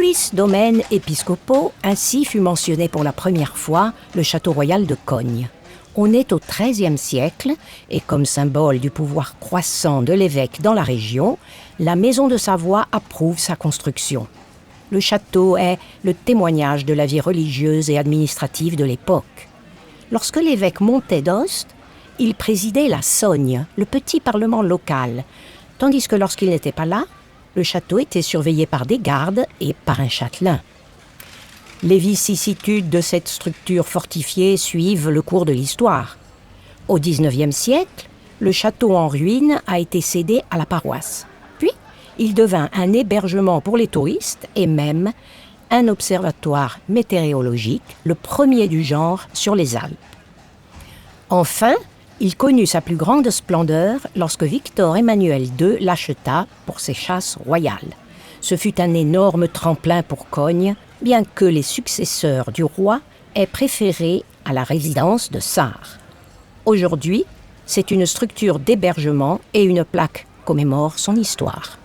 Quis domaine episcopo, ainsi fut mentionné pour la première fois le château royal de Cognes. On est au XIIIe siècle et comme symbole du pouvoir croissant de l'évêque dans la région, la maison de Savoie approuve sa construction. Le château est le témoignage de la vie religieuse et administrative de l'époque. Lorsque l'évêque montait d'Ost, il présidait la Sogne, le petit parlement local, tandis que lorsqu'il n'était pas là, le château était surveillé par des gardes et par un châtelain. Les vicissitudes de cette structure fortifiée suivent le cours de l'histoire. Au XIXe siècle, le château en ruine a été cédé à la paroisse. Puis, il devint un hébergement pour les touristes et même un observatoire météorologique, le premier du genre sur les Alpes. Enfin, il connut sa plus grande splendeur lorsque Victor Emmanuel II l'acheta pour ses chasses royales. Ce fut un énorme tremplin pour Cognes, bien que les successeurs du roi aient préféré à la résidence de Sarre. Aujourd'hui, c'est une structure d'hébergement et une plaque commémore son histoire.